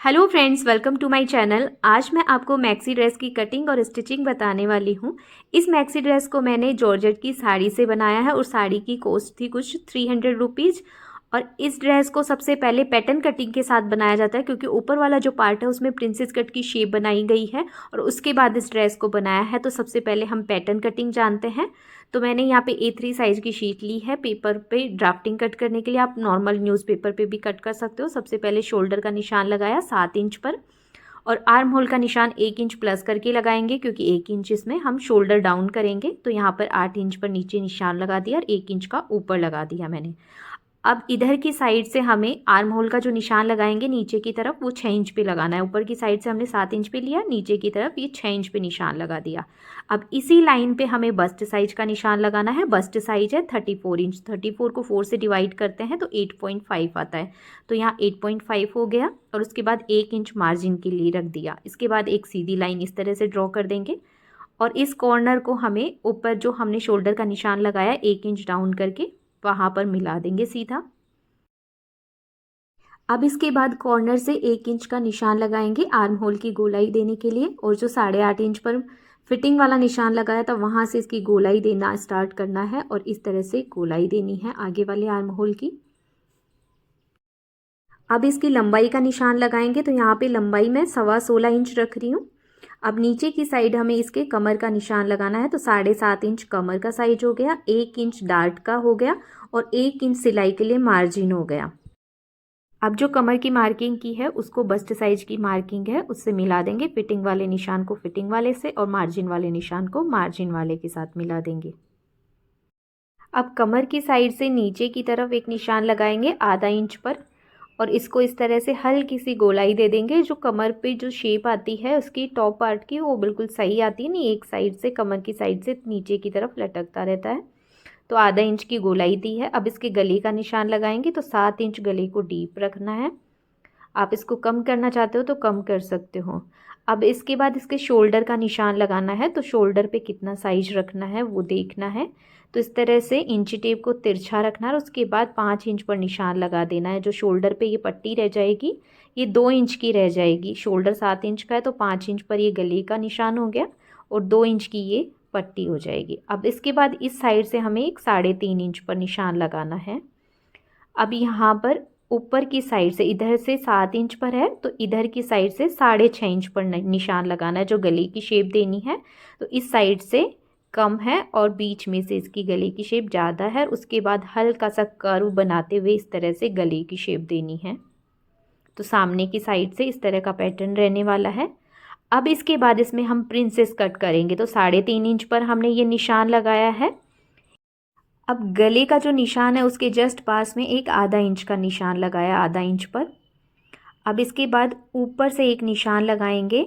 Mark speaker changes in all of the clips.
Speaker 1: Hello friends, welcome to my channel. आज मैं आपको मैक्सी ड्रेस की कटिंग और स्टिचिंग बताने वाली हूँ। इस मैक्सी ड्रेस को मैंने जॉर्जेट की साड़ी से बनाया है और साड़ी की कॉस्ट थी कुछ 300 रुपीज़। और इस ड्रेस को सबसे पहले पैटर्न कटिंग के साथ बनाया जाता है, क्योंकि ऊपर वाला जो पार्ट है उसमें प्रिंसेस कट की शेप बनाई गई है और उसके बाद इस ड्रेस को बनाया है। तो सबसे पहले हम पैटर्न कटिंग जानते हैं। तो मैंने यहाँ पे A3 साइज़ की शीट ली है पेपर पे ड्राफ्टिंग कट करने के लिए। आप नॉर्मल न्यूज़पेपर पे भी कट कर सकते हो। सबसे पहले शोल्डर का निशान लगाया 7 इंच पर और आर्म होल का निशान 1 इंच प्लस करके लगाएंगे, क्योंकि 1 इंच इसमें हम शोल्डर डाउन करेंगे। तो यहाँ पर 8 इंच पर नीचे निशान लगा दिया और 1 इंच का ऊपर लगा दिया मैंने। अब इधर की साइड से हमें आर्म होल का जो निशान लगाएंगे नीचे की तरफ, वो 6 इंच पे लगाना है। ऊपर की साइड से हमने 7 इंच पे लिया, नीचे की तरफ ये 6 इंच पे निशान लगा दिया। अब इसी लाइन पे हमें बस्ट साइज का निशान लगाना है। बस्ट साइज है 34 इंच। 34 को 4 से डिवाइड करते हैं तो 8.5 आता है। तो यहाँ 8.5 हो गया और उसके बाद 1 इंच मार्जिन के लिए रख दिया। इसके बाद एक सीधी लाइन इस तरह से ड्रॉ कर देंगे और इस कॉर्नर को हमें ऊपर जो हमने शोल्डर का निशान लगाया 1 इंच डाउन करके वहाँ पर मिला देंगे सीधा। अब इसके बाद कॉर्नर से 1 इंच का निशान लगाएंगे आर्म होल की गोलाई देने के लिए, और जो 8.5 इंच पर फिटिंग वाला निशान लगाया था वहाँ से इसकी गोलाई देना स्टार्ट करना है और इस तरह से गोलाई देनी है आगे वाले आर्म होल की। अब इसकी लंबाई का निशान लगाएंगे। तो यहाँ पे लंबाई मैं 16.25 इंच रख रही हूँ। अब नीचे की साइड हमें इसके कमर का निशान लगाना है। तो 7.5 इंच कमर का साइज हो गया, 1 इंच डार्ट का हो गया और 1 इंच सिलाई के लिए मार्जिन हो गया। अब जो कमर की मार्किंग की है उसको बस्ट साइज की मार्किंग है उससे मिला देंगे। फिटिंग वाले निशान को फिटिंग वाले से और मार्जिन वाले निशान को मार्जिन वाले के साथ मिला देंगे। अब कमर की साइड से नीचे की तरफ एक निशान लगाएंगे आधा इंच पर और इसको इस तरह से हल्की सी गोलाई दे देंगे। जो कमर पे जो शेप आती है उसकी टॉप पार्ट की, वो बिल्कुल सही आती है नहीं, एक साइड से कमर की साइड से नीचे की तरफ लटकता रहता है। तो आधा इंच की गोलाई दी है। अब इसके गले का निशान लगाएंगे। तो 7 इंच गले को डीप रखना है। आप इसको कम करना चाहते हो तो कम कर सकते हो। अब इसके बाद इसके शोल्डर का निशान लगाना है। तो शोल्डर पे कितना साइज रखना है वो देखना है। तो इस तरह से इंची टेप को तिरछा रखना है और उसके बाद 5 इंच पर निशान लगा देना है। जो शोल्डर पे ये पट्टी रह जाएगी ये 2 इंच की रह जाएगी। शोल्डर 7 इंच का है तो 5 इंच पर ये गले का निशान हो गया और 2 इंच की ये पट्टी हो जाएगी। अब इसके बाद इस साइड से हमें एक 3.5 इंच पर निशान लगाना है। अब यहाँ पर ऊपर की साइड से इधर से 7 इंच पर है तो इधर की साइड से 6.5 इंच पर निशान लगाना है। जो गले की शेप देनी है तो इस साइड से कम है और बीच में से इसकी गले की शेप ज़्यादा है। उसके बाद हल्का सा कर्व बनाते हुए इस तरह से गले की शेप देनी है। तो सामने की साइड से इस तरह का पैटर्न रहने वाला है। अब इसके बाद इसमें हम प्रिंसेस कट करेंगे। तो 3.5 इंच पर हमने ये निशान लगाया है। अब गले का जो निशान है उसके जस्ट पास में एक आधा इंच का निशान लगाया आधा इंच पर। अब इसके बाद ऊपर से एक निशान लगाएंगे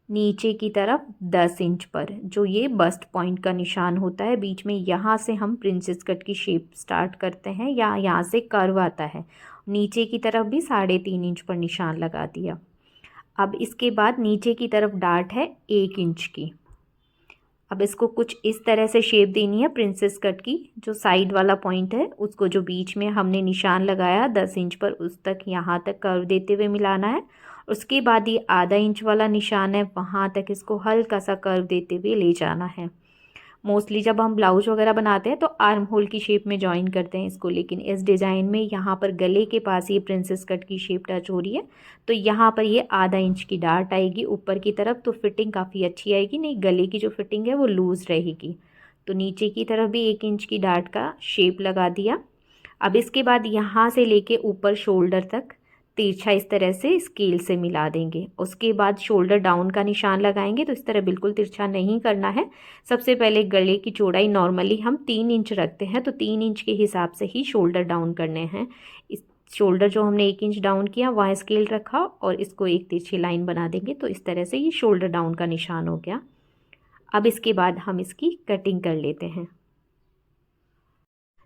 Speaker 1: नीचे की तरफ 10 इंच पर, जो ये बस्ट पॉइंट का निशान होता है बीच में। यहाँ से हम प्रिंसेस कट की शेप स्टार्ट करते हैं या यहाँ से कर्व आता है। नीचे की तरफ भी 3.5 इंच पर निशान लगा दिया। अब इसके बाद नीचे की तरफ डार्ट है 1 इंच की। अब इसको कुछ इस तरह से शेप देनी है प्रिंसेस कट की। जो साइड वाला पॉइंट है उसको जो बीच में हमने निशान लगाया 10 इंच पर उस तक यहाँ तक कर्व देते हुए मिलाना है। उसके बाद ये आधा इंच वाला निशान है वहाँ तक इसको हल्का सा कर्व देते हुए ले जाना है। मोस्टली जब हम ब्लाउज वगैरह बनाते हैं तो आर्म होल की शेप में जॉइन करते हैं इसको, लेकिन इस डिज़ाइन में यहाँ पर गले के पास ये प्रिंसेस कट की शेप टच हो रही है तो यहाँ पर ये आधा इंच की डार्ट आएगी ऊपर की तरफ। तो फिटिंग काफ़ी अच्छी आएगी, नहीं गले की जो फिटिंग है वो लूज़ रहेगी। तो नीचे की तरफ भी 1 इंच की डार्ट का शेप लगा दिया। अब इसके बाद यहाँ से लेके ऊपर शोल्डर तक तिरछा इस तरह से स्केल से मिला देंगे। उसके बाद शोल्डर डाउन का निशान लगाएंगे। तो इस तरह बिल्कुल तिरछा नहीं करना है। सबसे पहले गले की चौड़ाई नॉर्मली हम 3 इंच रखते हैं तो 3 इंच के हिसाब से ही शोल्डर डाउन करने हैं। इस शोल्डर जो हमने 1 इंच डाउन किया वहाँ स्केल रखा और इसको एक तिरछी लाइन बना देंगे। तो इस तरह से ये शोल्डर डाउन का निशान हो गया। अब इसके बाद हम इसकी कटिंग कर लेते हैं।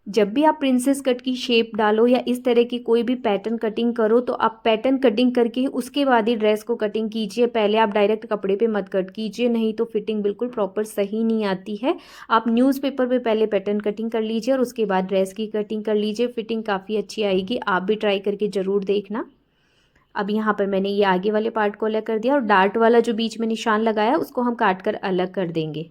Speaker 1: जब भी आप प्रिंसेस कट की शेप डालो या इस तरह की कोई भी पैटर्न कटिंग करो तो आप पैटर्न कटिंग करके उसके बाद ही ड्रेस को कटिंग कीजिए। पहले आप डायरेक्ट कपड़े पे मत कट कीजिए, नहीं तो फिटिंग बिल्कुल प्रॉपर सही नहीं आती है। आप न्यूज़पेपर पे पहले पैटर्न कटिंग कर लीजिए और उसके बाद ड्रेस की कटिंग कर लीजिए। फिटिंग काफ़ी अच्छी आएगी। आप भी ट्राई करके ज़रूर देखना। अब यहाँ पर मैंने ये आगे वाले पार्ट को अलग कर दिया और डार्ट वाला जो बीच में निशान लगाया उसको हम काट कर अलग कर देंगे।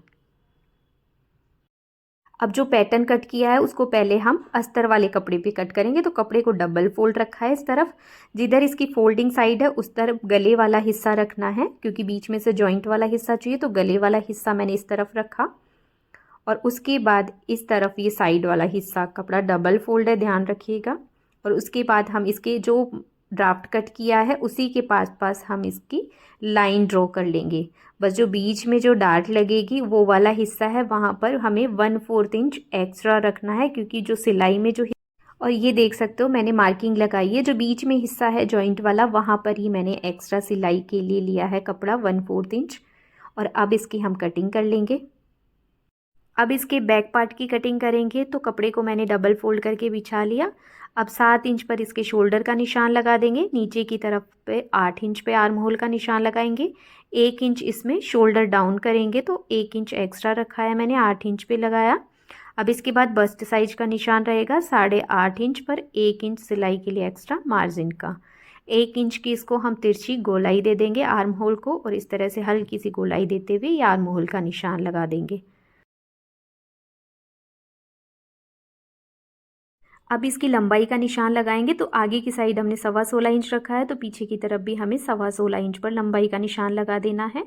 Speaker 1: अब जो पैटर्न कट किया है उसको पहले हम अस्तर वाले कपड़े पे कट करेंगे। तो कपड़े को डबल फोल्ड रखा है इस तरफ, जिधर इसकी फोल्डिंग साइड है उस तरफ गले वाला हिस्सा रखना है, क्योंकि बीच में से जॉइंट वाला हिस्सा चाहिए। तो गले वाला हिस्सा मैंने इस तरफ रखा और उसके बाद इस तरफ ये साइड वाला हिस्सा, कपड़ा डबल फोल्ड है ध्यान रखिएगा। और उसके बाद हम इसके जो ड्राफ्ट कट किया है उसी के पास पास हम इसकी लाइन ड्रॉ कर लेंगे। बस जो बीच में जो डार्ट लगेगी वो वाला हिस्सा है वहाँ पर हमें 1/4 इंच एक्स्ट्रा रखना है, क्योंकि जो सिलाई में जो और ये देख सकते हो मैंने मार्किंग लगाई है, जो बीच में हिस्सा है जॉइंट वाला वहाँ पर ही मैंने एक्स्ट्रा सिलाई के लिए लिया है कपड़ा 1/4 इंच। और अब इसकी हम कटिंग कर लेंगे। अब इसके बैक पार्ट की कटिंग करेंगे। तो कपड़े को मैंने डबल फोल्ड करके बिछा लिया। अब 7 इंच पर इसके शोल्डर का निशान लगा देंगे। नीचे की तरफ पे 8 इंच पे आर्म होल का निशान लगाएंगे। 1 इंच इसमें शोल्डर डाउन करेंगे, तो 1 इंच एक्स्ट्रा रखा है मैंने, 8 इंच पे लगाया। अब इसके बाद बस्ट साइज का निशान रहेगा 8.5 इंच पर, 1 इंच सिलाई के लिए एक्स्ट्रा मार्जिन का। 1 इंच की इसको हम तिरछी गोलाई दे देंगे आर्म होल को, और इस तरह से हल्की सी गोलाई देते हुए ये आर्म होल का निशान लगा देंगे। अब इसकी लंबाई का निशान लगाएंगे। तो आगे की साइड हमने 16.25 इंच रखा है, तो पीछे की तरफ भी हमें 16.25 इंच पर लंबाई का निशान लगा देना है।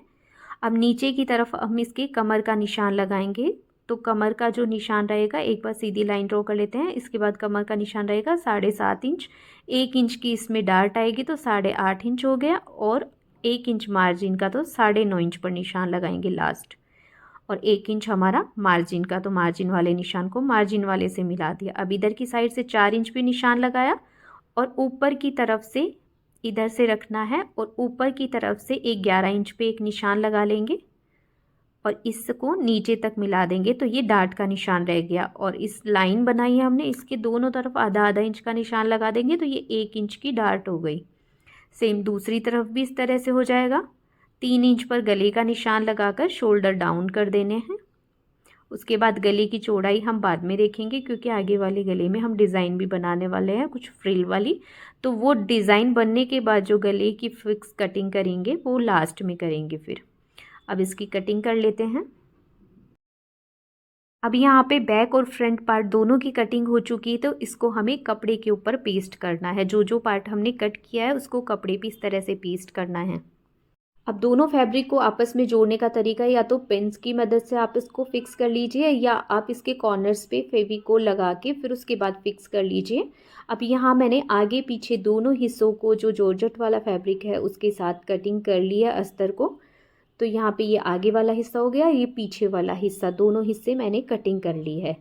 Speaker 1: अब नीचे की तरफ हम इसके कमर का निशान लगाएंगे। तो कमर का जो निशान रहेगा, एक बार सीधी लाइन ड्रॉ कर लेते हैं। इसके बाद कमर का निशान रहेगा 7.5 इंच। 1 इंच की इसमें डार्ट आएगी तो 8.5 इंच हो गया, और 1 इंच मार्जिन का तो 9.5 इंच पर निशान लगाएंगे लास्ट। और 1 इंच हमारा मार्जिन का, तो मार्जिन वाले निशान को मार्जिन वाले से मिला दिया। अब इधर की साइड से 4 इंच पे निशान लगाया, और ऊपर की तरफ से इधर से रखना है, और ऊपर की तरफ से एक 11 इंच पे एक निशान लगा लेंगे और इसको नीचे तक मिला देंगे। तो ये डार्ट का निशान रह गया, और इस लाइन बनाई है हमने, इसके दोनों तरफ आधा आधा इंच का निशान लगा देंगे, तो ये 1 इंच की डार्ट हो गई। सेम दूसरी तरफ भी इस तरह से हो जाएगा। 3 इंच पर गले का निशान लगाकर शोल्डर डाउन कर देने हैं। उसके बाद गले की चौड़ाई हम बाद में देखेंगे, क्योंकि आगे वाले गले में हम डिज़ाइन भी बनाने वाले हैं कुछ फ्रिल वाली। तो वो डिज़ाइन बनने के बाद जो गले की फिक्स कटिंग करेंगे वो लास्ट में करेंगे फिर। अब इसकी कटिंग कर लेते हैं। अब यहाँ पे बैक और फ्रंट पार्ट दोनों की कटिंग हो चुकी है, तो इसको हमें कपड़े के ऊपर पेस्ट करना है। जो जो पार्ट हमने कट किया है उसको कपड़े पे इस तरह से पेस्ट करना है। अब दोनों फैब्रिक को आपस में जोड़ने का तरीका, या तो पेन्स की मदद से आप इसको फिक्स कर लीजिए, या आप इसके कॉर्नर्स पे फेविकोल लगा के फिर उसके बाद फिक्स कर लीजिए। अब यहाँ मैंने आगे पीछे दोनों हिस्सों को जो जॉर्जेट वाला फैब्रिक है उसके साथ कटिंग कर लिया अस्तर को। तो यहाँ पे ये आगे वाला हिस्सा हो गया, ये पीछे वाला हिस्सा, दोनों हिस्से मैंने कटिंग कर ली है।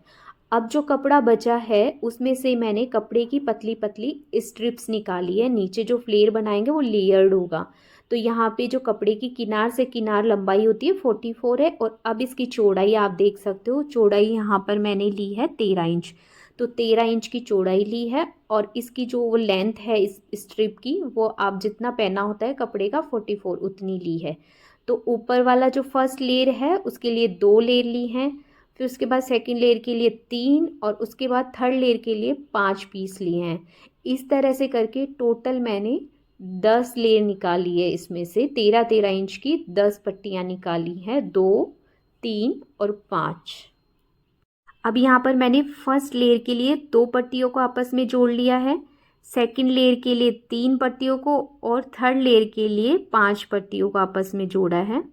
Speaker 1: अब जो कपड़ा बचा है उसमें से मैंने कपड़े की पतली पतली स्ट्रिप्स निकाली है। नीचे जो फ्लेयर बनाएंगे वो लेयर्ड होगा। तो यहाँ पे जो कपड़े की किनार से किनार लंबाई होती है 44 है, और अब इसकी चौड़ाई आप देख सकते हो। चौड़ाई यहाँ पर मैंने ली है 13 इंच। तो 13 इंच की चौड़ाई ली है, और इसकी जो वो लेंथ है इस स्ट्रिप की, वो आप जितना पहना होता है कपड़े का 44 उतनी ली है। तो ऊपर वाला जो फर्स्ट लेयर है उसके लिए 2 लेयर ली हैं, फिर उसके बाद सेकंड लेयर के लिए 3, और उसके बाद थर्ड लेयर के लिए 5 पीस लिए हैं। इस तरह से करके टोटल मैंने 10 लेयर निकाली है। इसमें से 13-13 इंच की 10 पट्टियाँ निकाली हैं, 2, 3 और 5। अब यहाँ पर मैंने फर्स्ट लेयर के लिए 2 पट्टियों को आपस में जोड़ लिया है, सेकंड लेयर के लिए 3 पट्टियों को, और थर्ड लेयर के लिए 5 पट्टियों को आपस में जोड़ा है।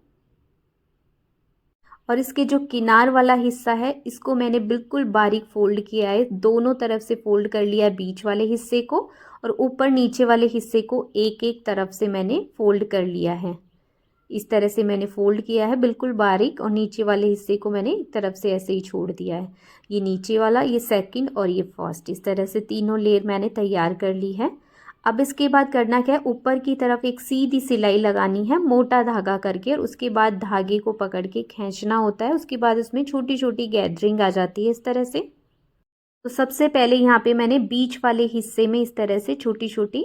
Speaker 1: और इसके जो किनार वाला हिस्सा है इसको मैंने बिल्कुल बारीक फोल्ड किया है, दोनों तरफ से फोल्ड कर लिया है बीच वाले हिस्से को, और ऊपर नीचे वाले हिस्से को एक एक तरफ से मैंने फोल्ड कर लिया है। इस तरह से मैंने फोल्ड किया है बिल्कुल बारीक, और नीचे वाले हिस्से को मैंने एक तरफ से ऐसे ही छोड़ दिया है। ये नीचे वाला, ये सेकंड और ये फर्स्ट, इस तरह से तीनों लेयर मैंने तैयार कर ली है। अब इसके बाद करना क्या है, ऊपर की तरफ एक सीधी सिलाई लगानी है मोटा धागा करके, और उसके बाद धागे को पकड़ के खींचना होता है। उसके बाद उसमें छोटी छोटी गैदरिंग आ जाती है इस तरह से। तो सबसे पहले यहाँ पे मैंने बीच वाले हिस्से में इस तरह से छोटी छोटी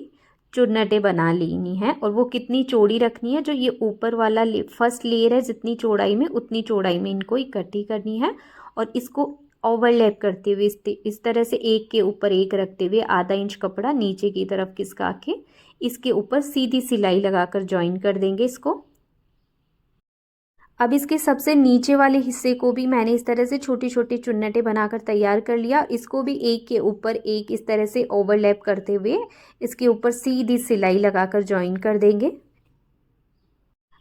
Speaker 1: चुन्नटें बना लेनी है, और वो कितनी चौड़ी रखनी है, जो ये ऊपर वाला फर्स्ट लेयर है जितनी चौड़ाई में उतनी चौड़ाई में इनको इकट्ठी करनी है, और इसको ओवरलैप करते हुए इस तरह से एक के ऊपर एक रखते हुए आधा इंच कपड़ा नीचे की तरफ खिसका के इसके ऊपर सीधी सिलाई लगाकर जॉइन कर देंगे इसको। अब इसके सबसे नीचे वाले हिस्से को भी मैंने इस तरह से छोटी छोटी चुन्नटें बनाकर तैयार कर लिया। इसको भी एक के ऊपर एक इस तरह से ओवरलैप करते हुए इसके ऊपर सीधी सिलाई लगाकर जॉइन कर देंगे।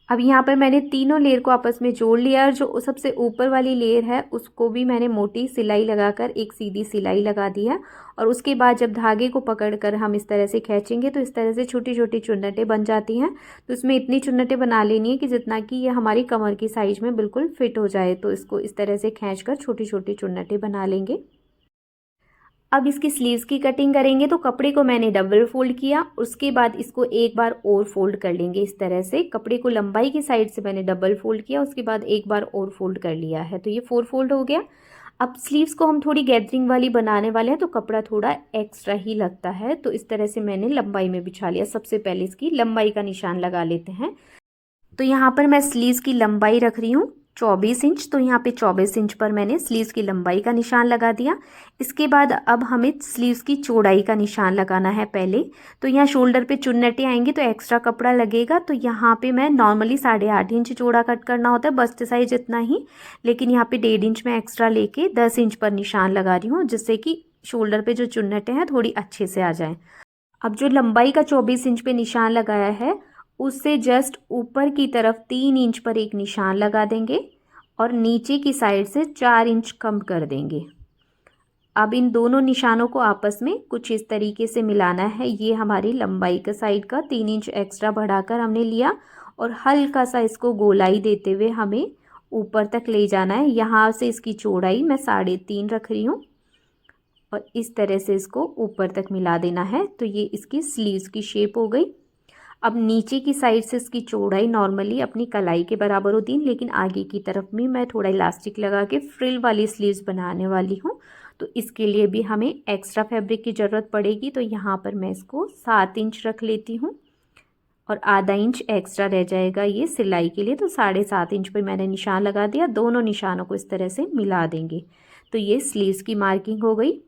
Speaker 1: अब यहाँ पर मैंने तीनों लेयर को आपस में जोड़ लिया और जो सबसे ऊपर वाली लेयर है उसको भी मैंने मोटी सिलाई लगाकर एक सीधी सिलाई लगा दी है। और उसके बाद जब धागे को पकड़कर हम इस तरह से खींचेंगे तो इस तरह से छोटी छोटी चुन्नटें बन जाती हैं। तो इसमें इतनी चुन्नटें बना लेनी है कि जितना कि ये हमारी कमर की साइज में बिल्कुल फिट हो जाए। तो इसको इस तरह से खींचकर छोटी छोटी चुन्नटें बना लेंगे। अब इसकी स्लीव्स की कटिंग करेंगे तो कपड़े को मैंने डबल फोल्ड किया, उसके बाद इसको एक बार और फोल्ड कर लेंगे। इस तरह से कपड़े को लंबाई की साइड से मैंने डबल फोल्ड किया, उसके बाद एक बार और फोल्ड कर लिया है। तो ये 4 फोल्ड हो गया। अब स्लीव्स को हम थोड़ी गैदरिंग वाली बनाने वाले हैं तो कपड़ा थोड़ा एक्स्ट्रा ही लगता है। तो इस तरह से मैंने लंबाई में बिछा लिया। सबसे पहले इसकी लंबाई का निशान लगा लेते हैं। तो यहाँ पर मैं स्लीव्स की लंबाई रख रही हूँ 24 इंच। तो यहाँ पे 24 इंच पर मैंने स्लीव्स की लंबाई का निशान लगा दिया। इसके बाद अब हमें स्लीव्स की चौड़ाई का निशान लगाना है पहले। तो यहाँ शोल्डर पे चुन्नटें आएंगी तो एक्स्ट्रा कपड़ा लगेगा। तो यहाँ पे मैं नॉर्मली 8.5 इंच चौड़ा कट करना होता है, बस्ट साइज इतना ही, लेकिन यहाँ पे 1.5 इंच में एक्स्ट्रा लेके 10 इंच पर निशान लगा रही हूँ, जिससे कि शोल्डर पे जो चुन्नटें हैं थोड़ी अच्छे से आ जाएँ। अब जो लंबाई का 24 इंच पे निशान लगाया है उससे जस्ट ऊपर की तरफ 3 इंच पर एक निशान लगा देंगे और नीचे की साइड से 4 इंच कम कर देंगे। अब इन दोनों निशानों को आपस में कुछ इस तरीके से मिलाना है। ये हमारी लंबाई का साइड का 3 इंच एक्स्ट्रा बढ़ाकर हमने लिया और हल्का सा इसको गोलाई देते हुए हमें ऊपर तक ले जाना है। यहाँ से इसकी चौड़ाई मैं 3.5 रख रही हूँ और इस तरह से इसको ऊपर तक मिला देना है। तो ये इसकी स्लीव्स की शेप हो गई। अब नीचे की साइड से इसकी चौड़ाई नॉर्मली अपनी कलाई के बराबर होती है, लेकिन आगे की तरफ में मैं थोड़ा इलास्टिक लगा के फ्रिल वाली स्लीव्स बनाने वाली हूँ। तो इसके लिए भी हमें एक्स्ट्रा फैब्रिक की ज़रूरत पड़ेगी। तो यहाँ पर मैं इसको 7 इंच रख लेती हूँ और आधा इंच एक्स्ट्रा रह जाएगा ये सिलाई के लिए। तो 7.5 इंच पर मैंने निशान लगा दिया। दोनों निशानों को इस तरह से मिला देंगे। तो ये स्लीव्स की मार्किंग हो गई।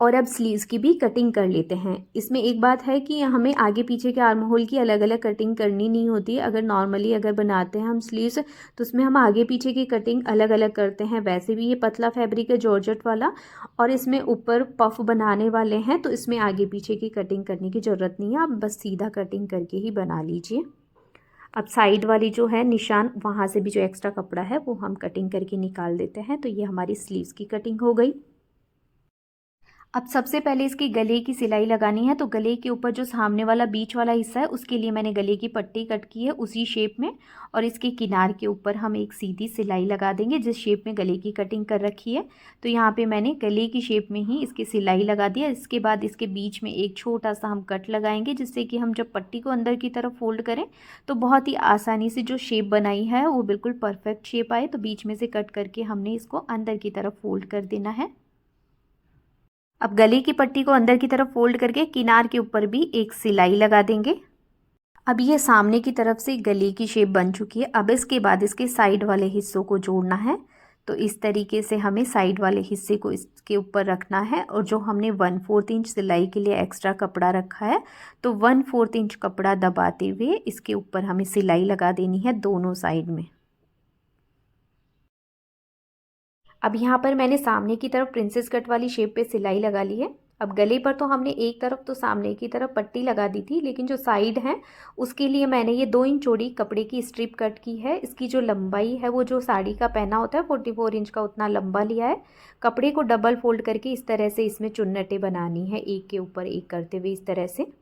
Speaker 1: और अब स्लीव्स की भी कटिंग कर लेते हैं। इसमें एक बात है कि हमें आगे पीछे के आर्म होल की अलग अलग कटिंग करनी नहीं होती है। अगर नॉर्मली अगर बनाते हैं हम स्लीव्स तो उसमें हम आगे पीछे की कटिंग अलग अलग करते हैं। वैसे भी ये पतला फैब्रिक है जॉर्जेट वाला और इसमें ऊपर पफ बनाने वाले हैं, तो इसमें आगे पीछे की कटिंग करने की ज़रूरत नहीं है। आप बस सीधा कटिंग करके ही बना लीजिए। अब साइड वाली जो है निशान, वहाँ से भी जो एक्स्ट्रा कपड़ा है वो हम कटिंग करके निकाल देते हैं। तो ये हमारी स्लीव्स की कटिंग हो गई। अब सबसे पहले इसकी गले की सिलाई लगानी है। तो गले के ऊपर जो सामने वाला बीच वाला हिस्सा है उसके लिए मैंने गले की पट्टी कट की है उसी शेप में, और इसके किनार के ऊपर हम एक सीधी सिलाई लगा देंगे जिस शेप में गले की कटिंग कर रखी है। तो यहाँ पे मैंने गले की शेप में ही इसकी सिलाई लगा दिया। इसके बाद इसके बीच में एक छोटा सा हम कट लगाएंगे, जिससे कि हम जब पट्टी को अंदर की तरफ फोल्ड करें तो बहुत ही आसानी से जो शेप बनाई है वो बिल्कुल परफेक्ट शेप आए। तो बीच में से कट करके हमने इसको अंदर की तरफ फोल्ड कर देना है। अब गले की पट्टी को अंदर की तरफ फोल्ड करके किनार के ऊपर भी एक सिलाई लगा देंगे। अब ये सामने की तरफ से गले की शेप बन चुकी है। अब इसके बाद इसके साइड वाले हिस्सों को जोड़ना है। तो इस तरीके से हमें साइड वाले हिस्से को इसके ऊपर रखना है, और जो हमने 1/4 इंच सिलाई के लिए एक्स्ट्रा कपड़ा रखा है तो 1/4 इंच कपड़ा दबाते हुए इसके ऊपर हमें सिलाई लगा देनी है दोनों साइड में। अब यहाँ पर मैंने सामने की तरफ प्रिंसेस कट वाली शेप पे सिलाई लगा ली है। अब गले पर तो हमने एक तरफ तो सामने की तरफ पट्टी लगा दी थी, लेकिन जो साइड है उसके लिए मैंने ये 2 इंच चौड़ी कपड़े की स्ट्रिप कट की है। इसकी जो लंबाई है वो जो साड़ी का पहना होता है 44 इंच का उतना लंबा लिया है। कपड़े को डबल फोल्ड करके इस तरह से इसमें चुन्नटें बनानी है एक के ऊपर एक करते हुए इस तरह से।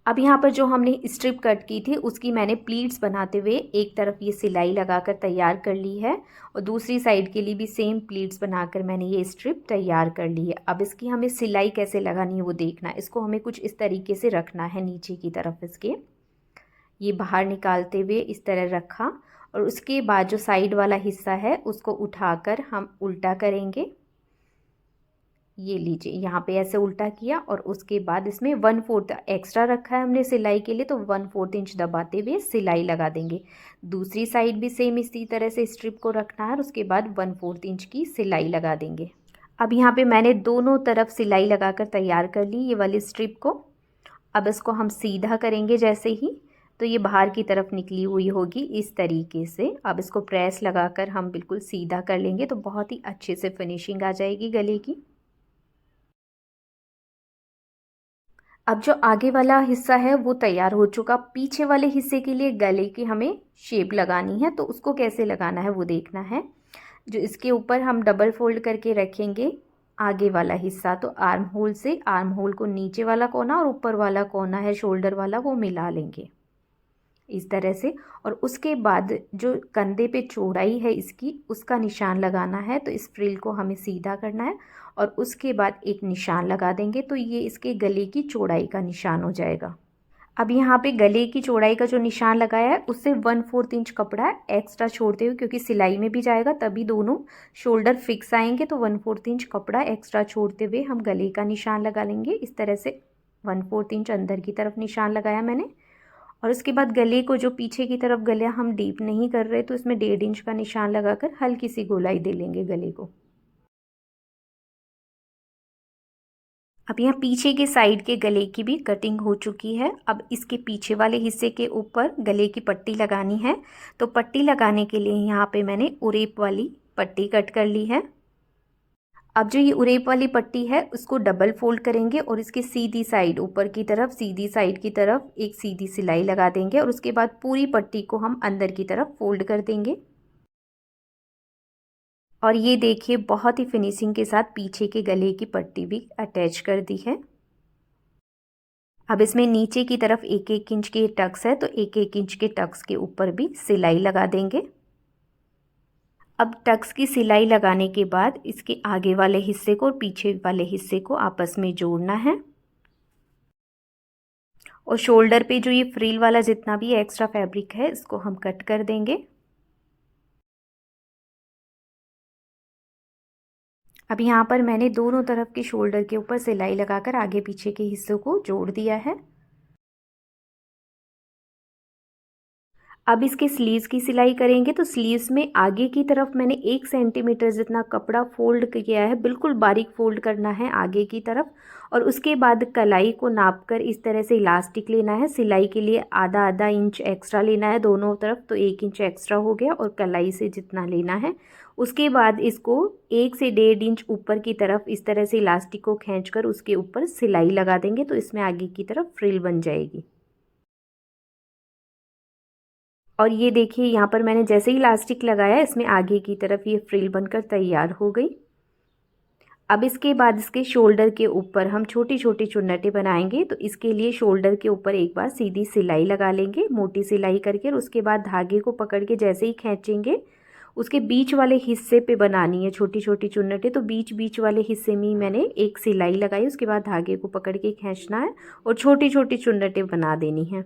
Speaker 1: अब यहाँ पर जो हमने स्ट्रिप कट की थी उसकी मैंने प्लीट्स बनाते हुए एक तरफ ये सिलाई लगाकर तैयार कर ली है, और दूसरी साइड के लिए भी सेम प्लीट्स बनाकर मैंने ये स्ट्रिप तैयार कर ली है। अब इसकी हमें सिलाई कैसे लगानी है वो देखना है। इसको हमें कुछ इस तरीके से रखना है नीचे की तरफ, इसके ये बाहर निकालते हुए इस तरह रखा, और उसके बाद जो साइड वाला हिस्सा है उसको उठाकर हम उल्टा करेंगे। ये लीजिए यहाँ पे ऐसे उल्टा किया, और उसके बाद इसमें 1/4 एक्स्ट्रा रखा है हमने सिलाई के लिए, तो 1/4 इंच दबाते हुए सिलाई लगा देंगे। दूसरी साइड भी सेम इसी तरह से स्ट्रिप को रखना है और उसके बाद 1/4 इंच की सिलाई लगा देंगे। अब यहाँ पे मैंने दोनों तरफ सिलाई लगाकर तैयार कर ली ये वाली स्ट्रिप को। अब इसको हम सीधा करेंगे जैसे ही, तो ये बाहर की तरफ निकली हुई होगी इस तरीके से। अब इसको प्रेस लगाकर हम बिल्कुल सीधा कर लेंगे तो बहुत ही अच्छे से फिनिशिंग आ जाएगी गले की। अब जो आगे वाला हिस्सा है वो तैयार हो चुका। पीछे वाले हिस्से के लिए गले की हमें शेप लगानी है, तो उसको कैसे लगाना है वो देखना है। जो इसके ऊपर हम डबल फोल्ड करके रखेंगे आगे वाला हिस्सा, तो आर्म होल से आर्म होल को नीचे वाला कोना और ऊपर वाला कोना है शोल्डर वाला वो मिला लेंगे इस तरह से। और उसके बाद जो कंधे पे चौड़ाई है इसकी, उसका निशान लगाना है। तो इस फ्रिल को हमें सीधा करना है और उसके बाद एक निशान लगा देंगे, तो ये इसके गले की चौड़ाई का निशान हो जाएगा। अब यहाँ पे गले की चौड़ाई का जो निशान लगाया है उससे 1/4 इंच कपड़ा एक्स्ट्रा छोड़ते हुए, क्योंकि सिलाई में भी जाएगा तभी दोनों शोल्डर फिक्स आएंगे, तो 1/4 इंच कपड़ा एक्स्ट्रा छोड़ते हुए हम गले का निशान लगा लेंगे इस तरह से। 1/4 इंच अंदर की तरफ निशान लगाया मैंने। और उसके बाद गले को जो पीछे की तरफ गला हम डीप नहीं कर रहे, तो इसमें 1.5 इंच का निशान लगाकर हल्की सी गोलाई दे लेंगे गले को। अब यहाँ पीछे के साइड के गले की भी कटिंग हो चुकी है। अब इसके पीछे वाले हिस्से के ऊपर गले की पट्टी लगानी है। तो पट्टी लगाने के लिए यहाँ पे मैंने उरेप वाली पट्टी कट कर ली है। अब जो ये उरेप वाली पट्टी है उसको डबल फोल्ड करेंगे और इसकी सीधी साइड ऊपर की तरफ, सीधी साइड की तरफ एक सीधी सिलाई लगा देंगे और उसके बाद पूरी पट्टी को हम अंदर की तरफ फोल्ड कर देंगे। और ये देखिए बहुत ही फिनिशिंग के साथ पीछे के गले की पट्टी भी अटैच कर दी है। अब इसमें नीचे की तरफ 1-1 इंच के टक्स है, तो 1-1 इंच के टक्स के ऊपर भी सिलाई लगा देंगे। अब टक्स की सिलाई लगाने के बाद इसके आगे वाले हिस्से को और पीछे वाले हिस्से को आपस में जोड़ना है। और शोल्डर पे जो ये फ्रिल वाला जितना भी एक्स्ट्रा फैब्रिक है इसको हम कट कर देंगे। अब यहाँ पर मैंने दोनों तरफ के शोल्डर के ऊपर सिलाई लगाकर आगे पीछे के हिस्सों को जोड़ दिया है। अब इसके स्लीव्स की सिलाई करेंगे, तो स्लीव्स में आगे की तरफ मैंने 1 सेंटीमीटर जितना कपड़ा फोल्ड किया है, बिल्कुल बारीक फोल्ड करना है आगे की तरफ। और उसके बाद कलाई को नापकर इस तरह से इलास्टिक लेना है। सिलाई के लिए आधा इंच एक्स्ट्रा लेना है दोनों तरफ, तो 1 इंच एक्स्ट्रा हो गया और कलाई से जितना लेना है। उसके बाद इसको 1 से 1.5 इंच ऊपर की तरफ इस तरह से इलास्टिक को खींचकर उसके ऊपर सिलाई लगा देंगे, तो इसमें आगे की तरफ फ्रिल बन जाएगी। और ये देखिए यहाँ पर मैंने जैसे ही इलास्टिक लगाया इसमें आगे की तरफ ये फ्रिल बनकर तैयार हो गई। अब इसके बाद इसके शोल्डर के ऊपर हम छोटी छोटी चुन्नटें बनाएंगे, तो इसके लिए शोल्डर के ऊपर एक बार सीधी सिलाई लगा लेंगे, मोटी सिलाई करके। और उसके बाद धागे को पकड़ के जैसे ही खींचेंगे उसके बीच वाले हिस्से पे बनानी है छोटी छोटी चुन्नटें। तो बीच बीच वाले हिस्से में मैंने एक सिलाई लगाई, उसके बाद धागे को पकड़ के खींचना है और छोटी छोटी चुन्नटें बना देनी है।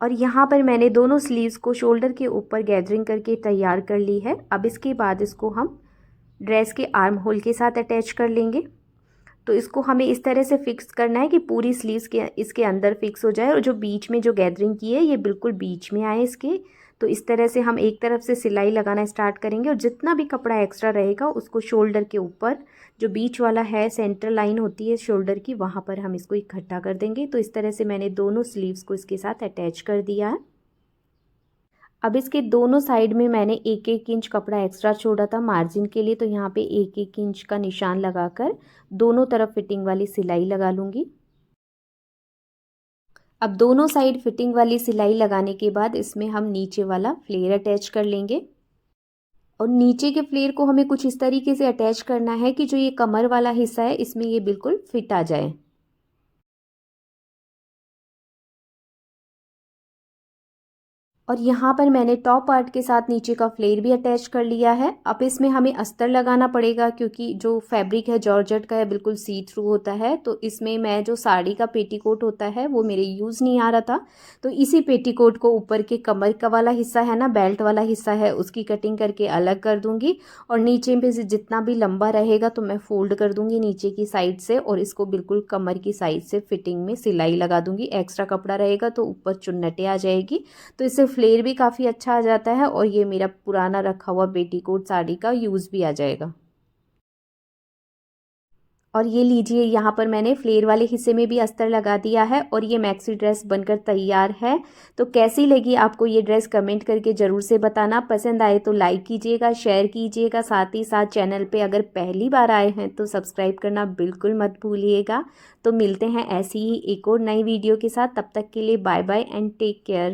Speaker 1: और यहाँ पर मैंने दोनों स्लीव्स को शोल्डर के ऊपर गैदरिंग करके तैयार कर ली है। अब इसके बाद इसको हम ड्रेस के आर्म होल के साथ अटैच कर लेंगे। तो इसको हमें इस तरह से फिक्स करना है कि पूरी स्लीव्स के इसके अंदर फिक्स हो जाए और जो बीच में जो गैदरिंग की है ये बिल्कुल बीच में आए इसके। तो इस तरह से हम एक तरफ से सिलाई लगाना स्टार्ट करेंगे और जितना भी कपड़ा एक्स्ट्रा रहेगा उसको शोल्डर के ऊपर जो बीच वाला है, सेंटर लाइन होती है शोल्डर की, वहाँ पर हम इसको इकट्ठा कर देंगे। तो इस तरह से मैंने दोनों स्लीव्स को इसके साथ अटैच कर दिया है। अब इसके दोनों साइड में मैंने 1-1 इंच कपड़ा एक्स्ट्रा छोड़ा था मार्जिन के लिए, तो यहाँ पे 1-1 इंच का निशान लगाकर दोनों तरफ फिटिंग वाली सिलाई लगा लूँगी। अब दोनों साइड फिटिंग वाली सिलाई लगाने के बाद इसमें हम नीचे वाला फ्लेयर अटैच कर लेंगे। और नीचे के फ्लेयर को हमें कुछ इस तरीके से अटैच करना है कि जो ये कमर वाला हिस्सा है इसमें ये बिल्कुल फिट आ जाए। और यहाँ पर मैंने टॉप पार्ट के साथ नीचे का फ्लेयर भी अटैच कर लिया है। अब इसमें हमें अस्तर लगाना पड़ेगा क्योंकि जो फैब्रिक है जॉर्जेट का है, बिल्कुल सी थ्रू होता है। तो इसमें मैं जो साड़ी का पेटीकोट होता है वो मेरे यूज़ नहीं आ रहा था, तो इसी पेटीकोट को ऊपर के कमर का वाला हिस्सा है ना, बेल्ट वाला हिस्सा है, उसकी कटिंग करके अलग कर दूँगी। और नीचे पे से जितना भी लंबा रहेगा तो मैं फोल्ड कर दूँगी नीचे की साइड से और इसको बिल्कुल कमर की साइड से फिटिंग में सिलाई लगा दूँगी। एक्स्ट्रा कपड़ा रहेगा तो ऊपर चुन्नटें आ जाएगी, तो इससे फ्लेयर भी काफ़ी अच्छा आ जाता है और ये मेरा पुराना रखा हुआ पेटीकोट साड़ी का यूज़ भी आ जाएगा। और ये लीजिए, यहाँ पर मैंने फ्लेयर वाले हिस्से में भी अस्तर लगा दिया है और ये मैक्सी ड्रेस बनकर तैयार है। तो कैसी लगी आपको ये ड्रेस कमेंट करके ज़रूर से बताना। पसंद आए तो लाइक कीजिएगा, शेयर कीजिएगा, साथ ही साथ चैनल पे अगर पहली बार आए हैं तो सब्सक्राइब करना बिल्कुल मत भूलिएगा। तो मिलते हैं ऐसी ही एक और नई वीडियो के साथ, तब तक के लिए bye bye and take care.